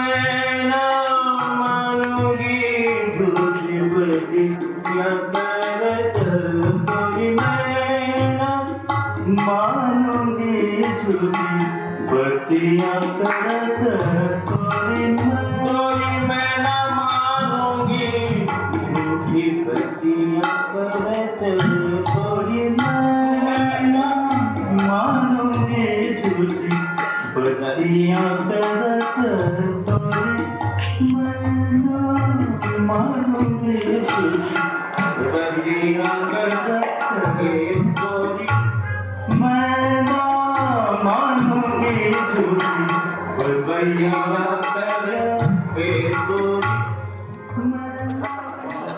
मैं ना मानूंगी झूठी बतिया करत कोई मैं ना मानूंगी झूठी बतिया करत कोई मैं ना मानूंगी झूठी बतिया करत कोई मैं ना मानूंगी झूठी बतिया करत कोई मैं मानूंगी झूठी बतिया करत कोई मैं मानूंगी झूठी बतिया करत कोई।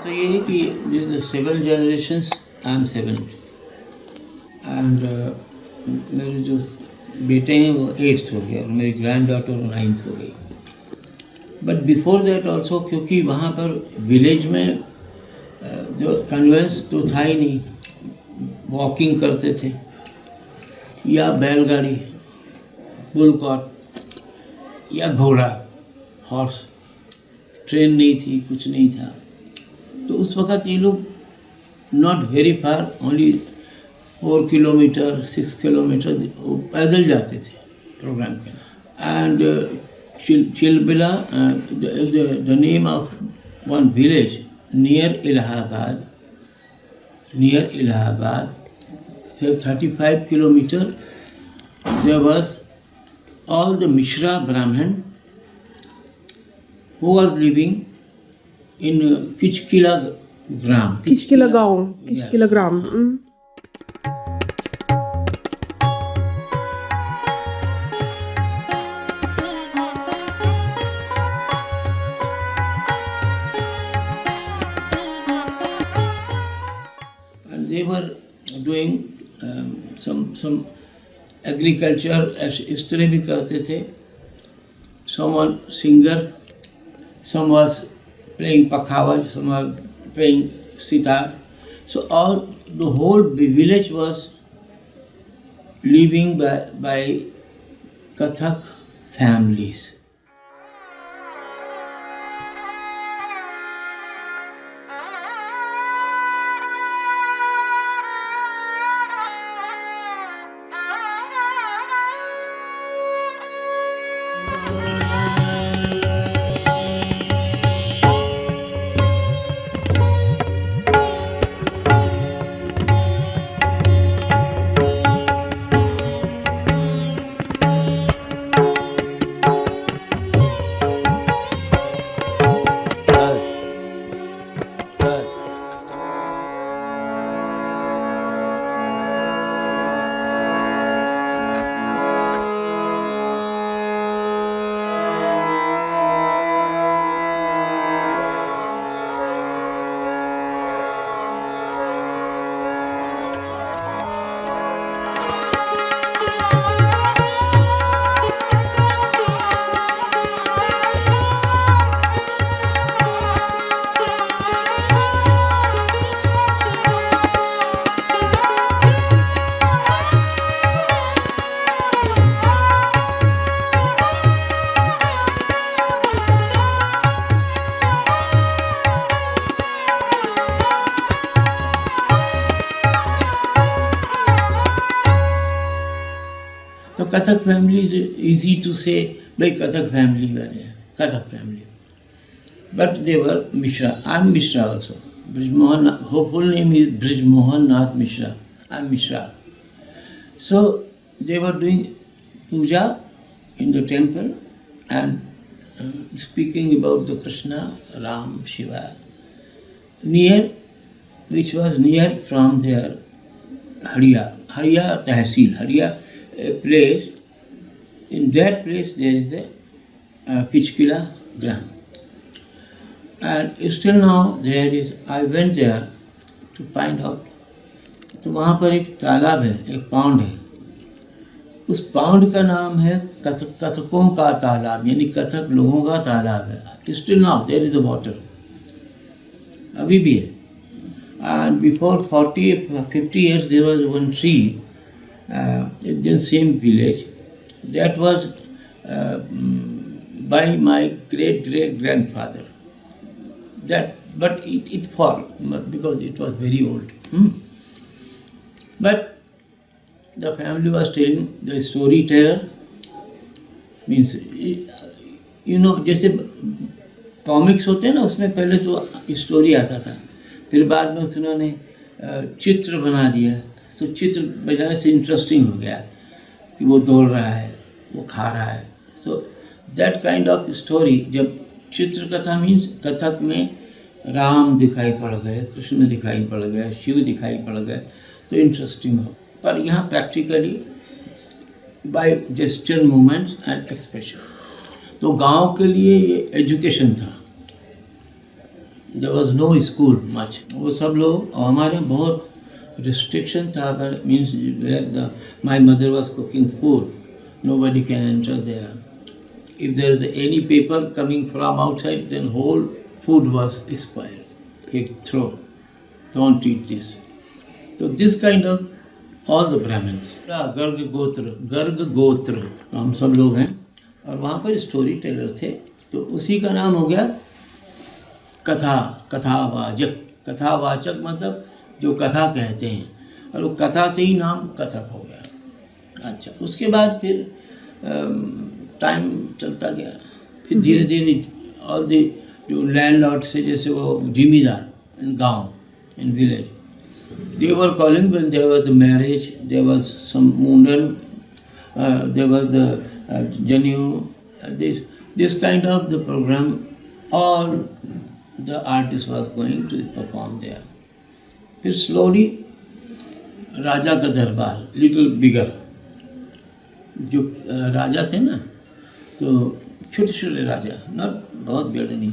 तो ये है कि the 7 generations, I am 7 and मेरे जो बेटे हैं वो 8th हो गए और मेरी ग्रैंड डॉटर 9th हो गई। बट बिफोर दैट ऑल्सो, क्योंकि वहाँ पर विलेज में जो कन्वेंस तो था ही नहीं, वॉकिंग करते थे या बैलगाड़ी, बुलकॉट या घोड़ा, हॉर्स, ट्रेन नहीं थी, कुछ नहीं था। तो उस वक़्त ये लोग not very far, only 4 kilometre 6 kilometre पैदल जाते थे प्रोग्राम के। And Chilbila, the name of one village near Allahabad, 35 kilometer, there was all the Mishra Brahmin who was living in Kichkila Gram. Kichkila गाँव, Kichkila gram. And they were doing some agriculture, इस तरह भी करते थे। Some were singer, some was playing pakhawaj, some were playing sitar. So the whole village was living by Kathak families. So Kathak family is easy to say by Kathak family, Kathak family. But they were Mishra. I am Mishra also. Brijmohan, her full name is Brijmohan Nath Mishra. I am Mishra. So they were doing puja in the temple and speaking about the Krishna, Ram, Shiva. Which was near from their Haria Tehsil, Haria, a place. In that place there is a Kichkila Gram. And still now there is, I went there to find out. तो वहाँ पर एक तालाब है, एक pound है। उस pound का नाम है कथकों का तालाब, यानी कथक लोगों का तालाब है। Still now there is the water, अभी भी है। And before 50 years there was one tree in the same village that was by my great-great-grandfather. But it fell because it was very old. But the family was telling the storyteller, means जैसे comics होते हैं ना, उसमें पहले तो story आता था, फिर बाद में उन्होंने चित्र बना दिया, तो चित्र बनाने से इंटरेस्टिंग हो गया कि वो दौड़ रहा है, वो खा रहा है. So that kind of story. जब चित्र कथा मीन्स कथक में राम दिखाई पड़ गए, कृष्ण दिखाई पड़ गए, शिव दिखाई पड़ गए, तो इंटरेस्टिंग हो. पर यहाँ practically by gesture movements and expression. तो गांव के लिए ये एजुकेशन था. There was no school much. वो सब लोग, और हमारे बहुत रिस्ट्रिक्शन था. Means where my mother was cooking food, nobody can enter there. If there is any paper coming from outside, then whole food was spoiled. Throw. Don't eat this. So this kind of all the Brahmins. Garg गोत्र हम सब लोग हैं, और वहाँ पर story teller थे, तो उसी का नाम हो गया कथावाचक. कथावाचक मतलब जो कथा कहते हैं, और वो कथा से ही नाम कथक हो गया. अच्छा, उसके बाद फिर टाइम चलता गया. फिर धीरे धीरे ऑल द जो लैंडलॉर्ड से, जैसे वो जिम्मेदार इन गांव, in village, they were calling when there was the marriage, there was some mundan, there was the janu, this kind of the program, all the artist was going to perform there. फिर slowly राजा का दरबार, little bigger, जो राजा थे ना, तो छोटे छोटे राजा, not बहुत बड़े नहीं,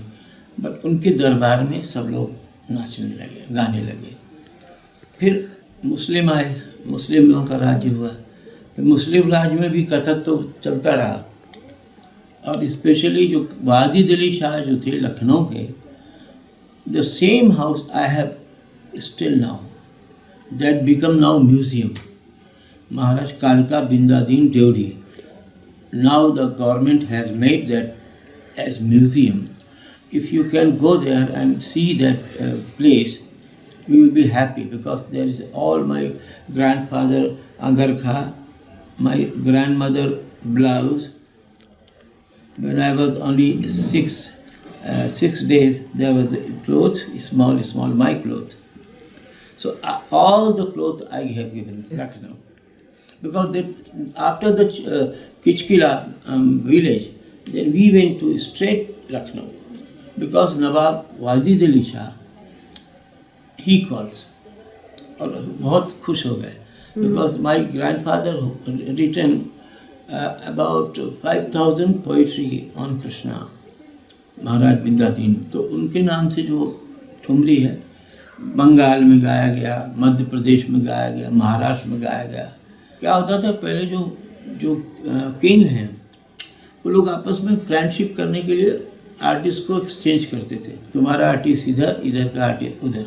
बट उनके दरबार में सब लोग नाचने लगे, गाने लगे. फिर मुस्लिम आए, मुस्लिमों का राज्य हुआ. फिर मुस्लिम राज्य में भी कथक तो चलता रहा. और स्पेशली जो वाजिद अली शाह जो थे लखनऊ के, the same house I have still now, that become now museum. Maharaj कालका Bindadin Deorhi, now the government has made that as museum. If you can go there and see that place, we will be happy, because there is all my grandfather Angarkha, my grandmother blouse. When I was only 6 days, there was the clothes, small my clothes. So all the clothes I have given Lucknow, because after the Kichkila village, then we went to straight Lucknow, because Nawab Wajid Ali Shah, he calls, और बहुत खुश हो गए, because my grandfather written about 5,000 poetry on Krishna, महाराज बिंदादीन. तो उनके नाम से जो ठुमरी है, बंगाल में गाया गया, मध्य प्रदेश में गाया गया, महाराष्ट्र में गाया गया. क्या होता था पहले, जो किंग हैं वो लोग आपस में फ्रेंडशिप करने के लिए आर्टिस्ट को एक्सचेंज करते थे. तुम्हारा आर्टिस्ट इधर, इधर का आर्टिस्ट उधर.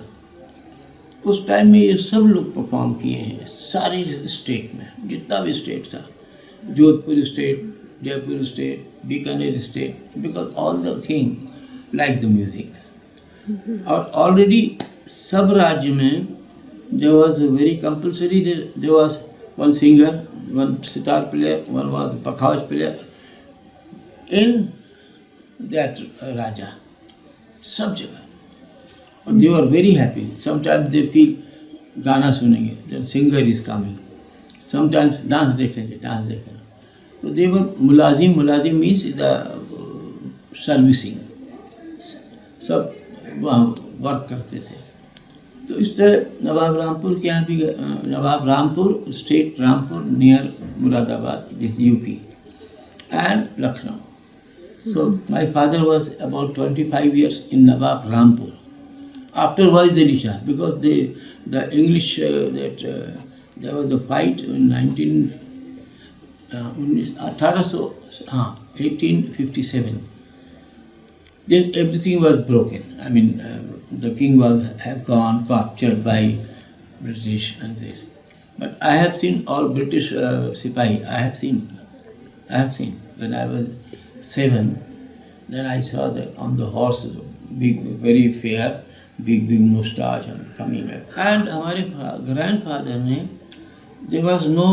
उस टाइम में ये सब लोग परफॉर्म किए हैं, सारे स्टेट में, जितना भी स्टेट था, Jodhpur state, Jaipur state, Bikaner state, because all the king like the music. और ऑलरेडी सब राज्य में there was a very compulsory, there was one singer, one sitar player, one was pakhawaj player in that Raja, सब जगह. And they were very happy. Sometimes they feel गाना सुनेंगे, the singer is coming. Sometimes dance देखेंगे. So they were मुलाजिम means the servicing. सब वहाँ work करते थे. तो इस तरह नवाब रामपुर के यहाँ भी, Nawab Rampur state, Rampur near Moradabad, this UP, and Lucknow. So my father was about 25 years in Nawab Rampur. After Wajid Ali Shah, because the English, there was a fight in 1857. Then everything was broken. I mean, the king have gone captured by British and this. But I have seen all British Sipahi. I have seen when I was 7. Then I saw on the horse, big, very fair, big moustache and coming. And हमारे grandfather ने, there was no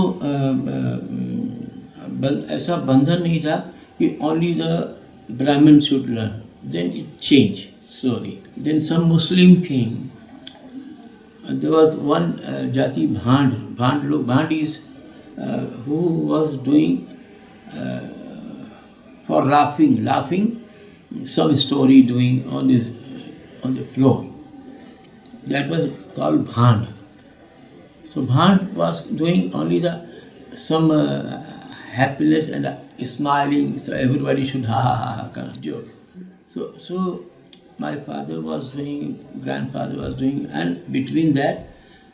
ऐसा बंधन नहीं था कि only the Brahmin should learn. Then it changed slowly. Then some Muslim came. There was one jati Bhand is who was doing for laughing some story doing on the floor. That was called Bhand. So Bhand was doing only some happiness and smiling, so everybody should ha kind of joke. So my father was doing, grandfather was doing, and between that,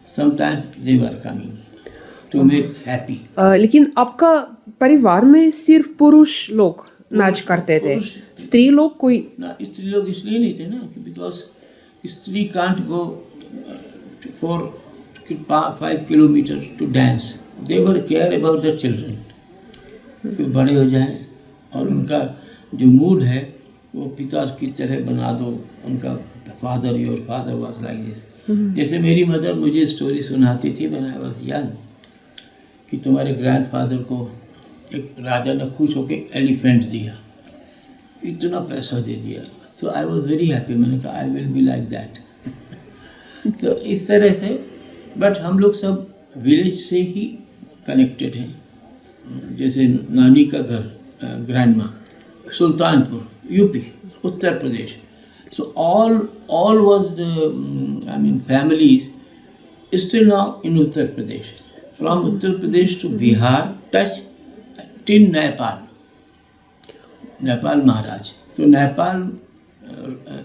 sometimes they were coming to make happy. लेकिन आपका परिवार में सिर्फ पुरुष लोग नाच करते थे, स्त्री लोग कोई? ना, स्त्री लोग इसलिए नहीं थे ना, बिकॉज स्त्री can't go 4-5 kilometre to dance. They were care about the children, कि बड़े हो जाएं और उनका जो मूड है वो पिता की तरह बना दो. उनका father, your father was like this. जैसे मेरी मदर मुझे स्टोरी सुनाती थी व्हेन आई वाज यंग, कि तुम्हारे ग्रैंडफादर को एक राजा ने खुश होकर एलिफेंट दिया, इतना पैसा दे दिया. सो आई वॉज वेरी हैप्पी. मैंने कहा I will be like that. तो इस तरह से, बट हम लोग सब विलेज से ही कनेक्टेड हैं. जैसे नानी का घर ग्रैंड माँ Sultanpur, UP, Uttar Pradesh. So all was the families still now in Uttar Pradesh. From Uttar Pradesh to Bihar, touch till Nepal. Nepal Maharaj. So Nepal,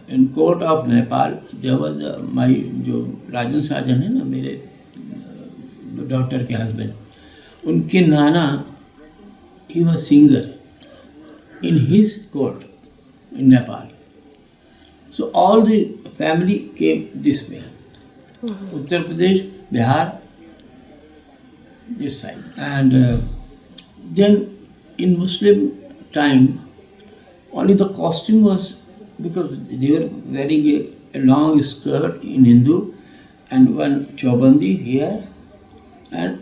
in court of Nepal, there was my जो राजन साजन है ना, मेरे daughter के husband, उनके नाना, he was singer in his court in Nepal. So all the family came this way. Uttar Pradesh, Bihar, this side. And then in Muslim time, only the costume was, because they were wearing a long skirt in Hindu and one chobandi here, and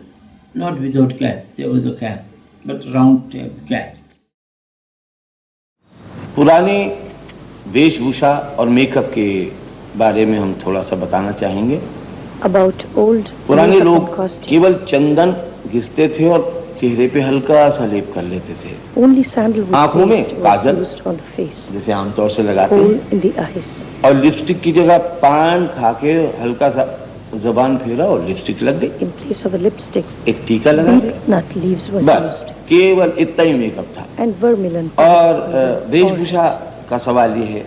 not without cap. There was a cap, but round cap. पुरानी वेशभूषा और makeup के बारे में हम थोड़ा सा बताना चाहेंगे. About old पुराने makeup लोग and costumes. केवल चंदन घिसते थे और चेहरे पे हल्का सा लेप कर लेते थे. Only sandalwood आँखों में paste was Kajal used on the face. जैसे आमतौर से लगाते Hole हैं, in the eyes. और लिपस्टिक की जगह पान खा के हल्का सा जबान फेरा और लिपस्टिक लग गई. In place of a lipstick, एक टीका लगा milk दिया. nut leaves was बस used. केवल इतना ही मेकअप था. And vermilion. और वेशभूषा का सवाल ये है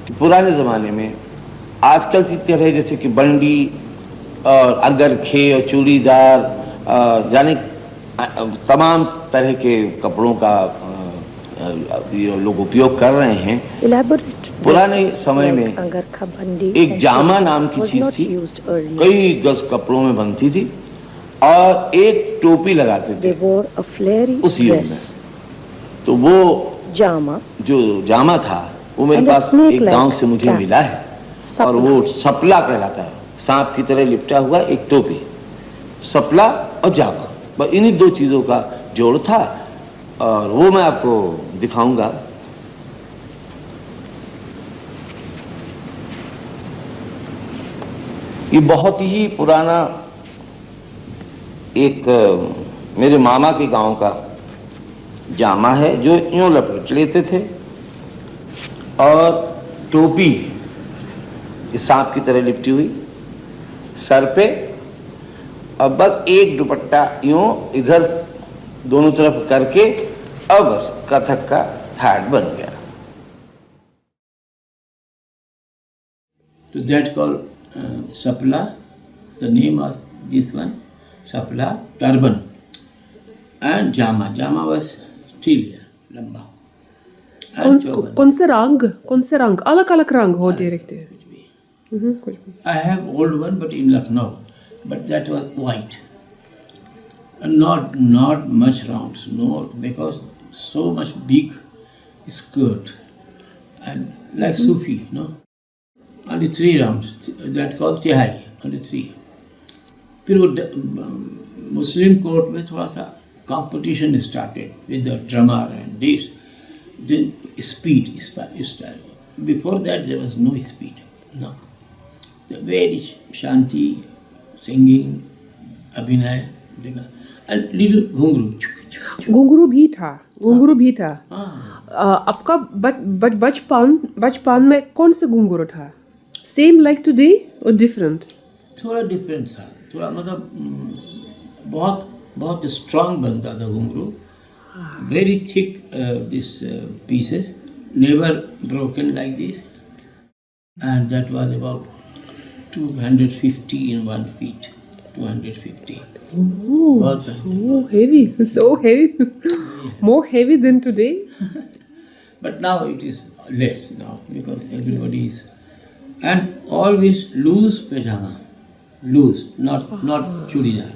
कि पुराने ज़माने में आजकल की तरह जैसे कि बंडी और अगरखे और चूड़ीदार जाने तमाम तरह के कपड़ों का ये लोग उपयोग कर रहे हैं. Elaborate पुराने dresses समय like में अंगरखा, बंदी एक and जामा choli नाम की was चीज not थी, used earlier. कई गज कपड़ों में बनती थी और एक टोपी लगाते They थे wore a flary उसी युग dress, में. तो वो jama, जो जामा था वो मेरे And a पास snake एक like गांव से मुझे cap. मिला है, और वो सपला कहलाता है. सांप की तरह लिपटा हुआ एक टोपी, सपला और जामा, बस इन्हीं दो चीजों का जोड़ था. और वो मैं आपको दिखाऊंगा. ये बहुत ही पुराना एक मेरे मामा के गांव का जामा है जो यूं लपेट लेते थे, और टोपी ये सांप की तरह लिपटी हुई सर पे, और बस एक दुपट्टा यूं इधर दोनों तरफ करके, अब बस कथक का थाट बन गया. So that called sapla. The name of this one, sapla, turban, and jama. Jama was still here, lamba. And chauban. कौन से रंग अलग अलग रंग होते रहते हैं? कुछ भी. I have old one, but in Lucknow, but that was white, and not much rounds, no, because so much big skirt, and like Sufi, no? Only 3 rounds. That called tihai. Only 3. फिर वो मुस्लिम court में थोड़ा सा competition started with the drummer and this then speed start before that there was no speed no very शांति singing अभिनय देखा and little घुंघरू भी था आपका बचपन में कौन सा घुंघरू था सेम लाइक टुडे और डिफरेंट थोड़ा डिफरेंट था थोड़ा मतलब बहुत स्ट्रांग बनता था घुंघरू very thick this pieces never broken like this and that was about 250 in 1 feet 250 so heavy more heavy than today but now it is less now because everybody is and always loose pajama loose not churidar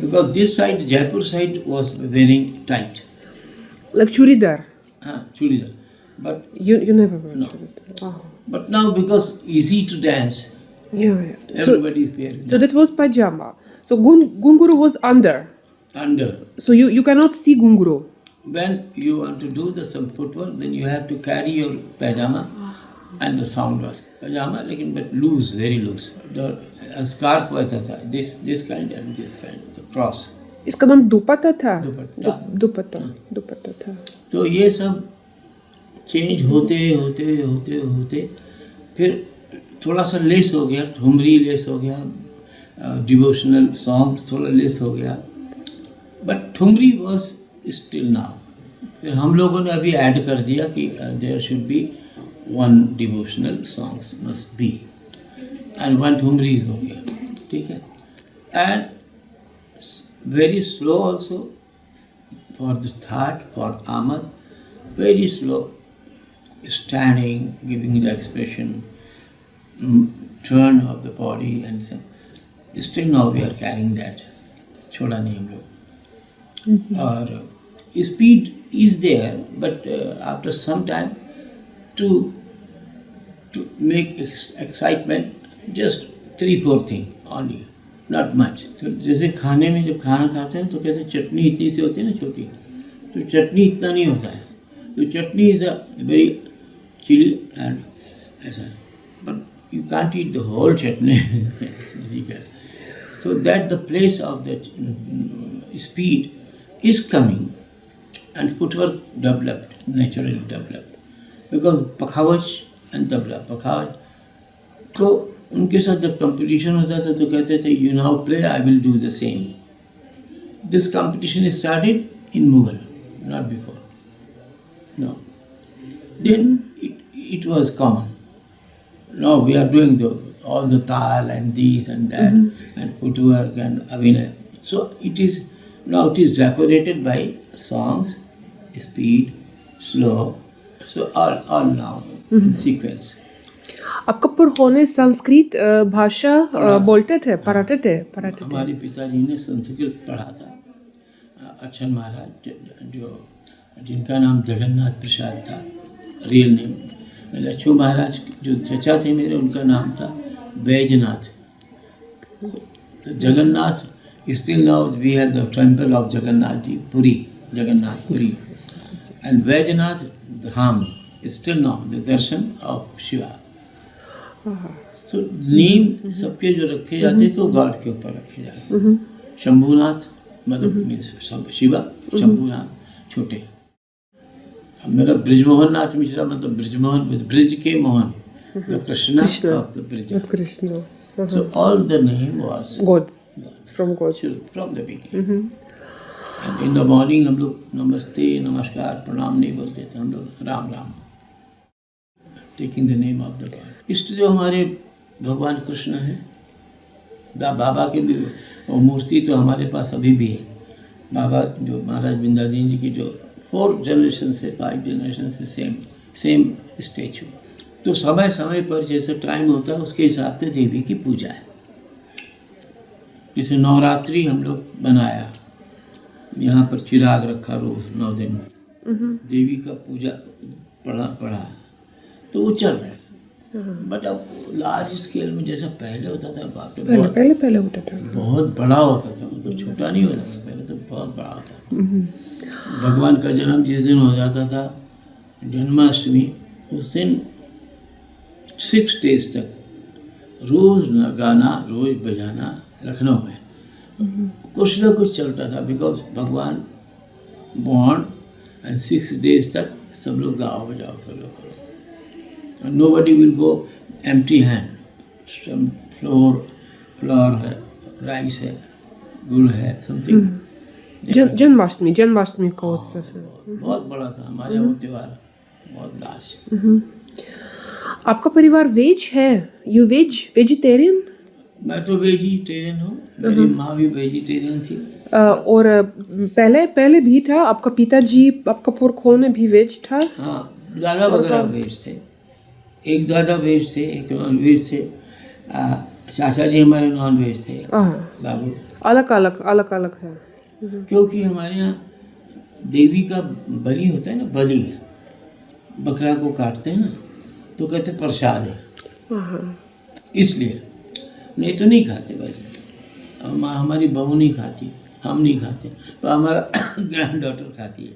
because this side Jaipur side was wearing tight like churidar churidar but you never wear no. churidar But now because easy to dance yeah. everybody is wearing So that was pajama. So gunguru was under. under. So you cannot see gunguru. When you want to do some footwork, then you have to carry your pajama, and the sound was pajama, but loose, very loose. The scarf was this kind and this kind, the cross. इसका नाम दुपट्टा था. दुपट्टा था. तो ये सब change होते फिर थोड़ा सा लेस हो गया ठुमरी लेस हो गया डिवोशनल सॉन्ग्स थोड़ा लेस हो गया but thumri was still now फिर हम लोगों ने अभी ऐड कर दिया कि there should be 1 devotional songs must be and 1 thumri is okay ठीक है and very slow also for the thaat for aamad very slow standing, giving the expression, turn of the body and so. Still now we are carrying that. छोड़ा नहीं हम लोग. और speed is there, but after some time to make excitement, just 3-4 things only, not much. तो जैसे खाने में जब खाना खाते हैं तो कहते हैं चटनी इतनी सी होती है ना छोटी तो चटनी इतना नहीं होता है तो chutney is a very chili and ऐसा but you can't eat the whole chutney so that the place of that speed is coming and footwork developed naturally developed because Pakhawaj and tabla Pakhawaj तो उनके साथ जब competition होता था तो कहते थे you now play I will do the same this competition started in Mughal not before no then it was common. Now we are doing all the tal and this and that and footwork and abhinay. So it is decorated by songs, speed, slow. So all now in sequence. आपका पुरखोने संस्कृत भाषा बोलते थे पढ़ाते थे हमारे पिताजी ने संस्कृत पढ़ा था अच्छन महाराज जो जिनका नाम जगन्नाथ प्रसाद था रियल नेम लक्ष्मण महाराज जो चचा थे मेरे उनका नाम था बैजनाथ तो Jagannath still now we have the temple of Jagannath ji Puri Jagannath Puri and Baijnath Dham still now the दर्शन ऑफ शिवा तो नेम सबके जो रखे जाते थे वो गॉड के ऊपर रखे जाते शंभुनाथ मतलब मीन्स शिवा शंभुनाथ छोटे मेरा ब्रिजमोहन नाथ मिश्रा मतलब ब्रिजमोहन with ब्रिज के Mohan the Krishna of the Brij. Krishna. So all the name was God from God from the beginning. And in the morning हम लोग नमस्ते नमस्कार प्रणाम नहीं बोलते थे हम लोग Ram Ram taking the name of the God. इष्ट जो हमारे भगवान कृष्ण हैं बाबा के भी वो मूर्ति तो हमारे पास अभी भी है बाबा जो महाराज बिंदादीन जी की जो 4 जनरेशन से 5 जनरेशन से सेम स्टैचू तो समय समय पर जैसे टाइम होता है उसके हिसाब से देवी की पूजा है जैसे नवरात्रि हम लोग बनाया यहाँ पर चिराग रखा रोज 9 दिन देवी का पूजा पढ़ा तो वो चल रहा है। बट अब लार्ज स्केल में जैसा पहले होता था, बाप रे, बहुत पहले होता था। बहुत बड़ा होता था, मतलब छोटा नहीं होता था, पहले तो बहुत बड़ा होता था। भगवान का जन्म जिस दिन हो जाता था, जन्माष्टमी, उस दिन 6 days तक रोज गाना, रोज बजाना लखनऊ में कुछ ना कुछ चलता था, बिकॉज भगवान बॉर्न एंड 6 days तक सब लोग गाओ बजाओ, सब लोग करो। Nobody will go empty hand. Some flour है, rice है, गुड़ है, something. जन्माष्टमी का उत्सव है। बहुत बड़ा था हमारे वो त्योहार, बहुत लाश। आपका परिवार वेज है? You vegetarian? मैं तो वेजिटेरियन हूँ, मेरी माँ भी वेजिटेरियन थी। और पहले भी था? आपका पिताजी, आपका पुरखों में भी वेज था? हाँ, दादा वगैरह वेज थे। एक दादा वेज थे, एक नॉन वेज थे। चाचा जी हमारे नॉन वेज थे, बाबू। अलग अलग है। क्योंकि हमारे यहाँ देवी का बलि होता है ना, बलि, बकरा को काटते हैं ना, तो कहते प्रसाद है, इसलिए। नहीं तो नहीं खाते वैसे। हमारी बहू नहीं खाती, हम नहीं खाते, तो हमारा ग्रैंड डॉटर खाती है।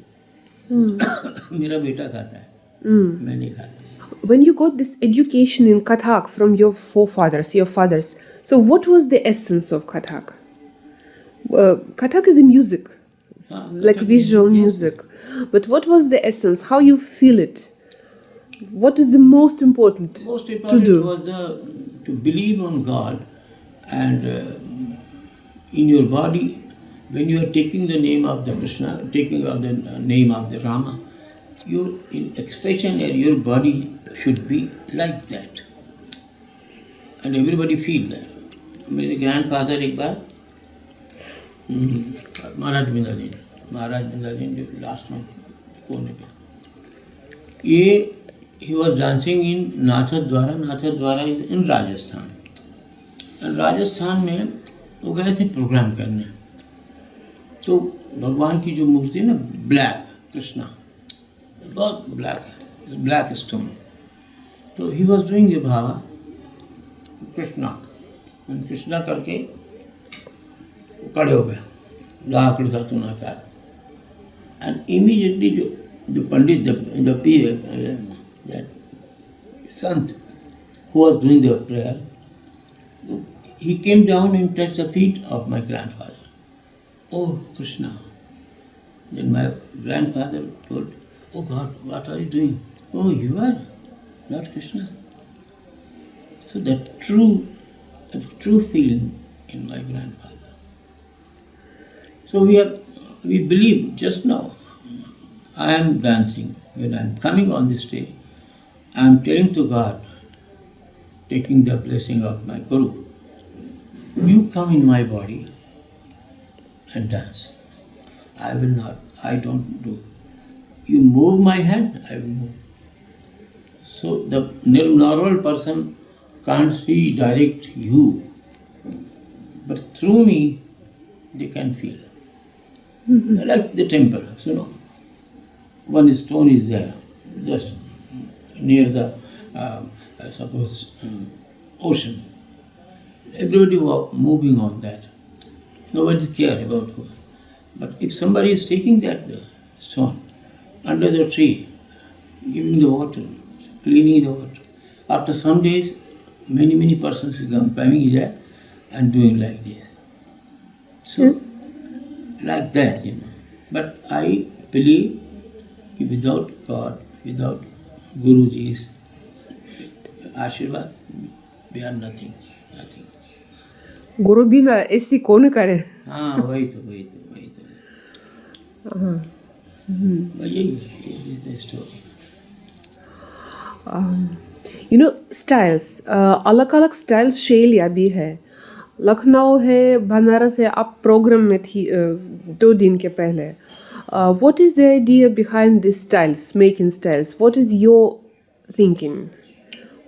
मेरा बेटा खाता है, मैं नहीं खाता। When you got this education in Kathak from your forefathers, your fathers, so what was the essence of Kathak? Kathak is a music, like visual music. But what was the essence? How you feel it? What is the most important, Most to important do? was to believe on God, and in your body, when you are taking the name of the Krishna, taking of the name of the Rama, your expression and your body should be like that, and everybody feel that. मेरे grandfather एक बार महाराज बिंदाजीन जो last में कोने पे, ये he was dancing in Nathdwara is in Rajasthan. Rajasthan में वो गए थे प्रोग्राम करने, तो भगवान की जो मूर्ति है ना, ब्लैक कृष्णा, बहुत ब्लैक है, ब्लैक स्टोन, तो ही वॉज डूइंग ए भावा कृष्णा करके खड़े हो गए, लाकड़ धातु नाकार, एंड इमीडिएटली जो पंडित, संत who was doing the prayer, he came down and touched the feet of my grandfather. Oh Krishna! Then my grandfather told, "Oh God, what are you doing? Oh, you are not Krishna." So that true feeling in my grandfather. So we believe. Just now, I am dancing. When I am coming on this day, I am telling to God, taking the blessing of my Guru, you come in my body and dance. I will not. I don't do. You move my hand, I will move. So the normal person can't see direct you, but through me they can feel. Like the temple, you know. One stone is there, just near the suppose ocean. Everybody moving on that. Nobody care about who. But if somebody is taking that stone under the tree, giving the water, cleaning the water, after some days, many persons coming there and doing like this. So, like that, you know. But I believe that without God, without Guruji's Ashirvad, we are nothing. गुरु बिना ऐसी कौन करे? हाँ, वही तो यही है story. You know, styles, अलग अलग स्टाइल्स शैलियाँ भी है। लखनऊ है, बनारस है, आप प्रोग्राम में थी 2 दिन के पहले। What is the idea behind these styles, making styles? What is your thinking?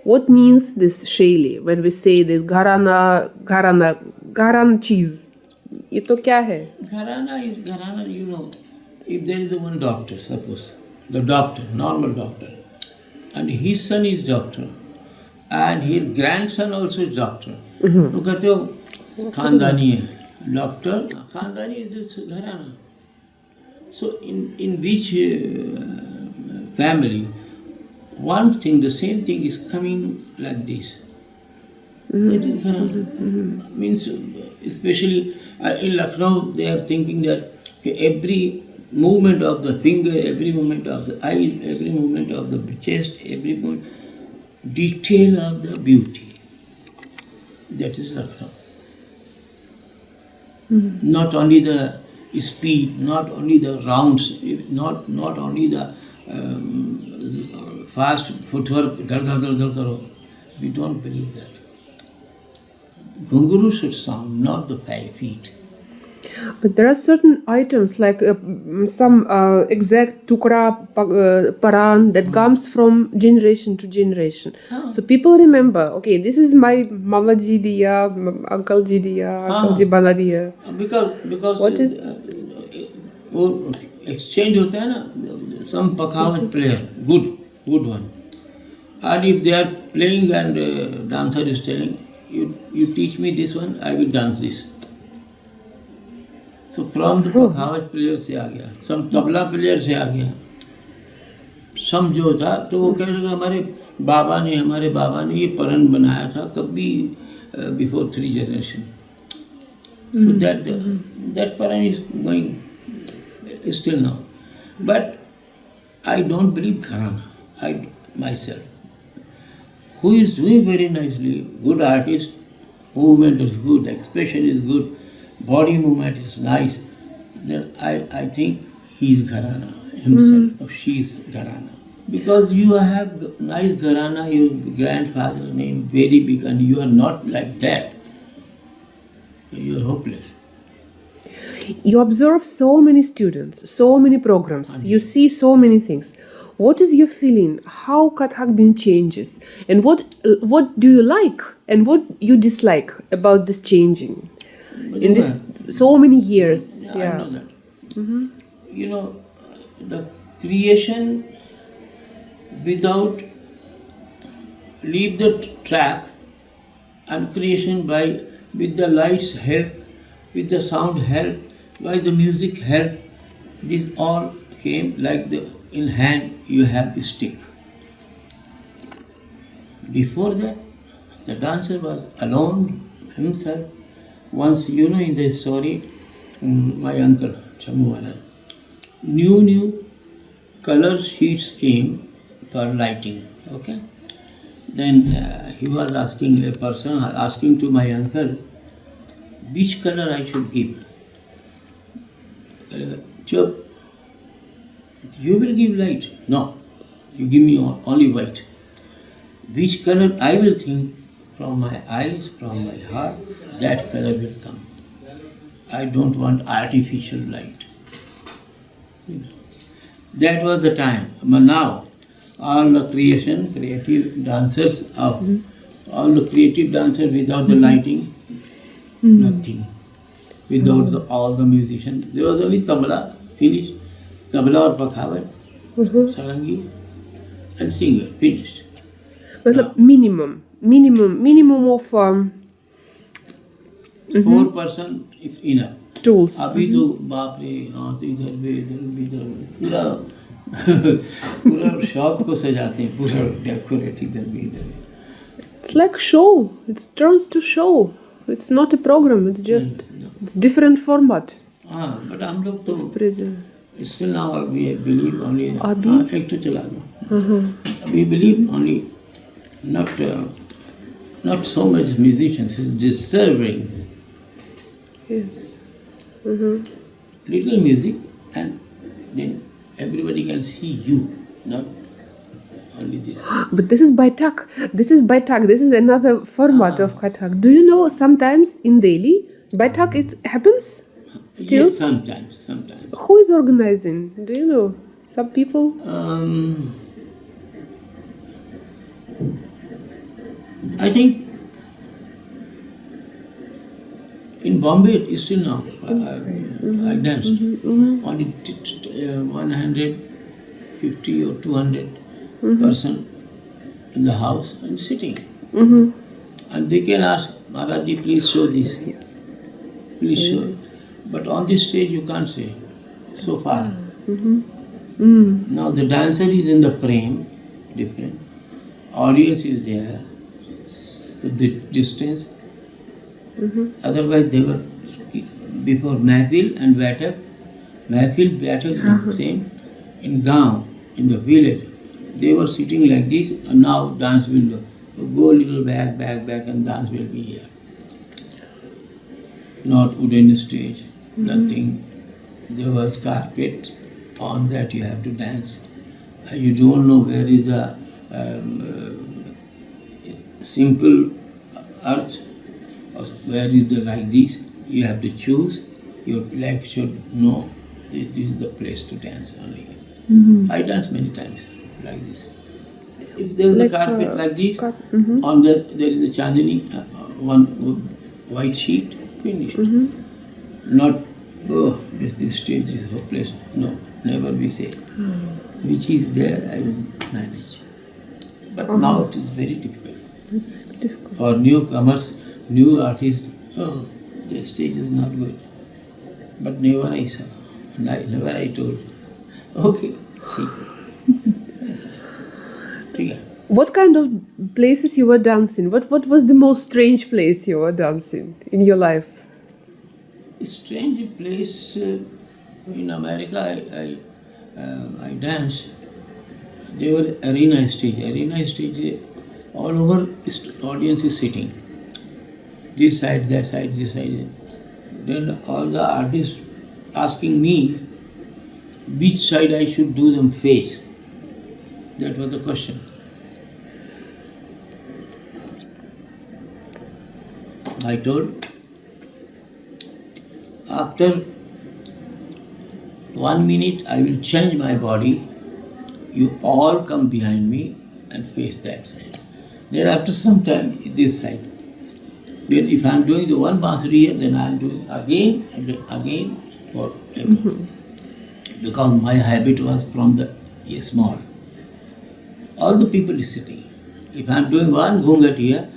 What means this शैली when we say this घराना चीज? ये तो क्या है? घराना, you know, if there is a one doctor, suppose, the doctor, normal doctor, and his son is doctor, and his grandson also is doctor, तो कहते हो खानदानी है डॉक्टर खानदानी is घराना. So in which family one thing, the same thing is coming like this. It is gharana. Means especially in Lucknow they are thinking that every movement of the finger, every movement of the eye, every movement of the chest, every movement, detail of the beauty. That is Lucknow. Not only the speed, not only the rounds, not only the fast footwork, dal karo. We don't believe that. Ghunguru should sound, not the 5 feet. But there are certain items like some exact tukra paran that comes from generation to generation. So people remember, okay, this is my mama ji diya, uncle ji diya, uncle ji bana diya. Because What is वो exchange होता है ना, some Pakhavat player, good one. And if they are playing and dancer is telling, you teach me this one, I will dance this. So from the Pakhavat player से आ गया, some tabla player से आ गया. some जो था तो वो कह रहे हमारे बाबा ने ये परन बनाया था कभी before 3 generations. So that paran is going still now. But I don't believe gharana, I myself. Who is doing very nicely, good artist, movement is good, expression is good, body movement is nice, then I think he is gharana himself, or she is gharana. Because you have nice gharana, your grandfather's name very big, and you are not like that. You are hopeless. You observe so many students, so many programs, you see so many things. What is your feeling? How Kathak been changes? And what do you like and what you dislike about this changing in this so many years? I know that. You know, the creation without leave the track and creation with the lights help, with the sound help, by the music help, this all came like in hand you have a stick. Before that, the dancer was alone himself. Once, you know, in the story, my uncle, Chammu Maharaj, new color sheets came for lighting, okay? Then he was asking a person, asking to my uncle, which color I should give? Chup, you will give light. No, you give me only white. Which color I will think from my eyes, from my heart, that color will come. I don't want artificial light. That was the time. But now, all the creative dancers all the creative dancers without the lighting, nothing. Without all the musicians, there was only tabla, finished. Tabla or Pakhavat, sarangi, and singer, finished. But minimum of 4 person is enough. tools. अभी तो बाप रे हाँ तो इधर भी पूरा shop को सजाते हैं पूरा डेकोरेट इधर भी. It's like show. It turns to show. It's not a program. It's just it's different format. हाँ but हम लोग तो Present. still now we believe only अभी? एक तो चला दो. We believe only not so much musicians. It's disturbing. Yes. Little music and then everybody can see you, not only this. But this is Baitak. This is another format of Kathak. Do you know sometimes in Delhi, Baitak happens still? Yes, sometimes. Who is organizing? Do you know? Some people? I think in Bombay, still now. I danced. Only 150 or 200 person in the house and sitting. And they can ask, Maharaji, please show this. Please show. But on this stage you can't say. So far. Now the dancer is in the frame, different. Audience is there. So the distance. Otherwise they were before Mahfil and Baitak. Mahfil, Baitak, same. In Gaon, in the village, they were sitting like this, and now dance will go a little back, and dance will be here. Not wooden stage, nothing. There was carpet, on that you have to dance. You don't know where is the simple earth, or where is the like this. You have to choose. Your leg should know this is the place to dance only. I dance many times like this. If there is a carpet like this, on there is a chandani, one white sheet, finished. Not, oh, this stage is hopeless. No, never we say. Which is there, I will manage. But now it is very difficult. It's very difficult. For newcomers, new artists, oh, the stage is not good. But never I saw, never I told. Okay, see. Okay. What kind of places you were dancing? What was the most strange place you were dancing in your life? A strange place in America. I danced. They were arena stage. Arena stage, all over audience is sitting. This side, that side, this side. Then all the artists asking me which side I should do them face. That was the question. I told, after 1 minute I will change my body, you all come behind me and face that side. Then after some time, this side. Then if I am doing the one bansuri here, then I am doing again and again forever. Because my habit was from the small. All the people is sitting. If I am doing one ghungat here,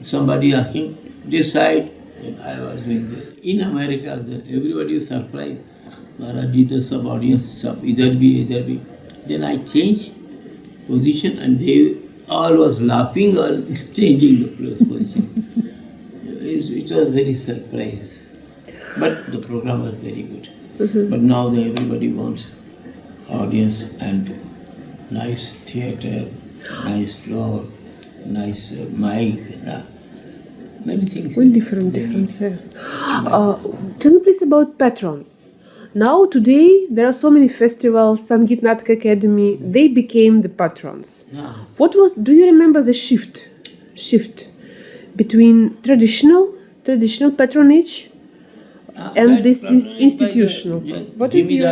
somebody asking this side, then I was doing this. In America, everybody is surprised. Maharaji, the sub audience, sub idhar bhi. Then I changed position and they all was laughing or changing the position. It was very surprise. But the program was very good. But now everybody wants audience and nice theatre, nice floor, nice mic, many things. Well, different. Tell me please about patrons. Now today there are so many festivals, Sangeet Natak Academy, they became the patrons. Do you remember the shift between traditional patronage and this institutional? What is your...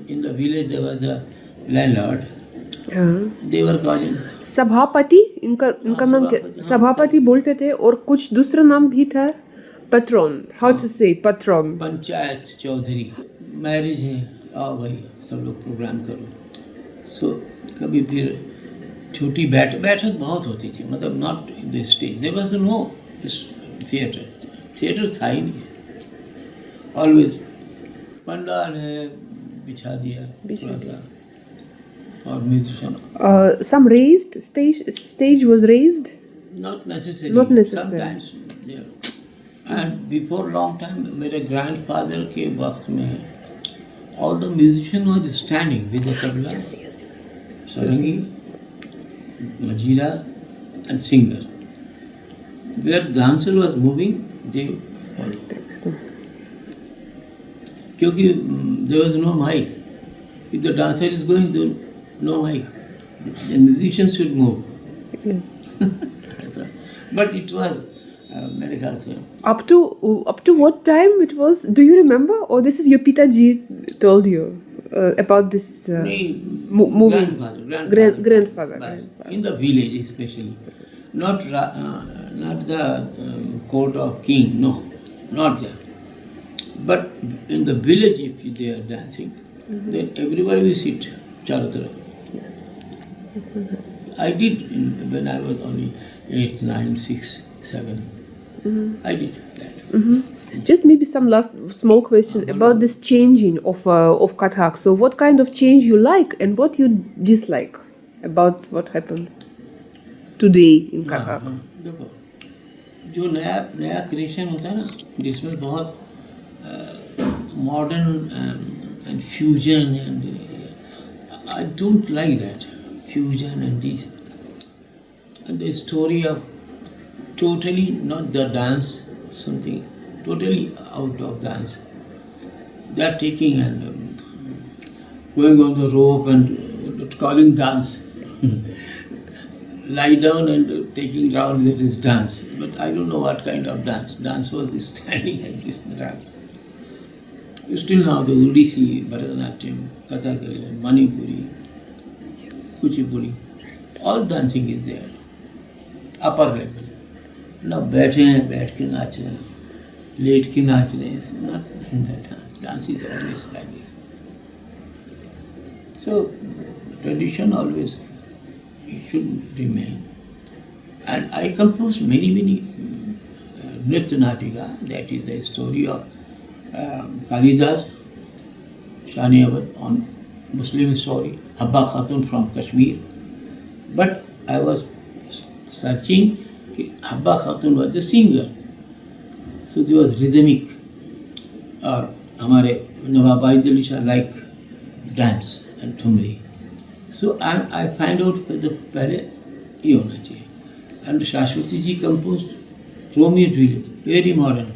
In the village there was a landlord. They were calling सभापति, इनका नाम क्या? सभापति बोलते थे और कुछ दूसरा नाम भी था, patron. How to say patron? Panchayat Chaudhary. Marriage है, आओ भाई सब लोग प्रोग्राम करो. सो कभी फिर छोटी बैठक बहुत होती थी, मतलब not in the stage. There was no theatre था ही नहीं. ऑलवेज पंडाल है, बिछा दिया थोड़ा सा, और musician. Some raised stage was raised. Not necessarily. Not necessary. Sometimes, yeah. And before long time, मेरे grandfather के वक्त में, all the musicians were standing with the tabla, sarangi, majira, and singer. Where dancer was moving, they followed. क्योंकि there was no mic. If the dancer is going, then no mic. The musicians should move. But it was America. Up to what time it was? Do you remember? Or this is your Pitaji told you about this moving? Grandfather. In the village especially. Not the court of king, no. not there. But in the village, if they are dancing, then everybody will sit चारों तरफ. I did when I was only 8, 9, 6, 7. I did that. Just maybe some last small question about this changing of Kathak. So what kind of change you like and what you dislike about what happens today in Kathak? देखो जो नया creation होता है ना जिसमें बहुत modern and fusion and I don't like that fusion and this and the story of totally not the dance, something totally out of dance. They are taking and going on the rope and calling dance. Lie down and taking round, that is dance. But I don't know what kind of dance. Dance was standing and this dance. Still now the Odissi, Bharatanatyam, Kathakali, Manipuri, Kuchipudi, all dancing is there, upper level. Now बैठे हैं बैठ के नाच रहे हैं, late के नाच रहे हैं, it's not in that dance. Dance is always like this. So tradition always it should remain. And I composed many Nritya Natika, that is the story of Kalidas, Shani Awad on Muslim story, Habba Khatun from Kashmir. But I was searching, Habba Khatun was the singer. So there was rhythmic. Or हमारे नवाब आइद Ali Shah like dance and thumri. So I find out that the पहले ये होना चाहिए. And Shashwati ji composed Romeo and Juliet, very modern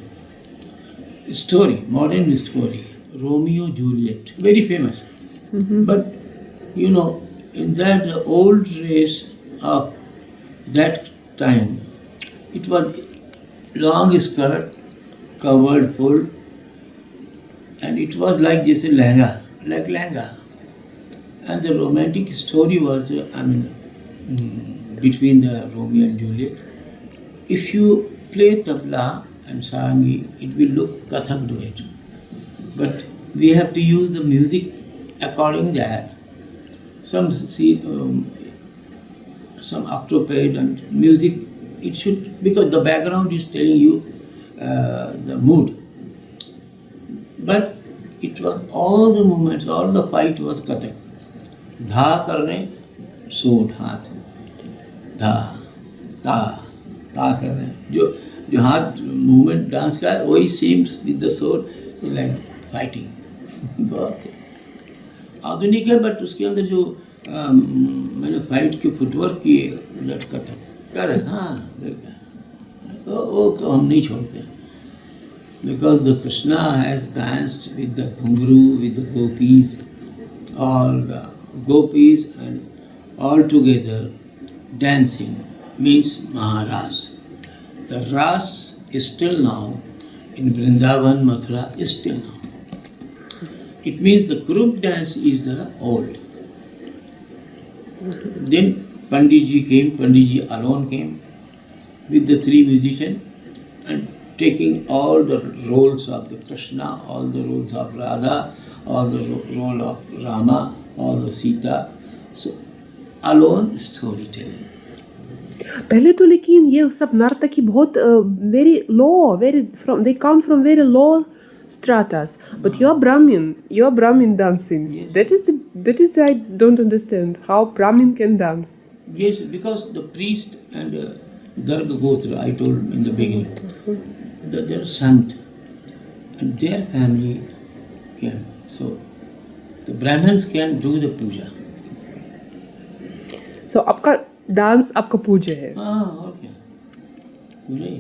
story, modern story. Romeo Juliet, very famous. But you know, in that old race of that time, it was long skirt, covered full, and it was like this lehenga, like lehenga. And the romantic story was, between the Romeo and Juliet. If you play tabla and sarangi, it will look Kathak duet. But we have to use the music according that. Some octopad and music, it should, because the background is telling you the mood. But it was all the movements, all the fight was Kathak. Dha karne, sword, हाथ. धा, ता करने जो हाथ movement dance का है वही sames with the sword like fighting. बहुत आधुनिक है बट उसके अंदर जो मैंने फाइट के फुटवर्क किए लटका था क्या देखा. हाँ देखा वो हम नहीं छोड़ते because the Krishna has danced with the Ghungru, with the gopis, all the gopis, and all together dancing means Maharas. The Ras is still now in Vrindavan, Mathura is still now. It means the group dance is the old. Then Panditji came, Panditji alone came with the three musicians and taking all the roles of the Krishna, all the roles of Radha, all the role of Rama, all the Sita. So alone storytelling. पहले तो लेकिन ये सब नर्तकी बहुत very low, they come from very low stratas. But you're Brahmin dancing. Yes. That is I don't understand how Brahmin can dance. Yes, because the priest and Garga Gotra, I told in the beginning, they are sant and their family came. So the Brahmins can do the puja. So आपका dance आपका पूजा है. हाँ, और क्या पूजा ही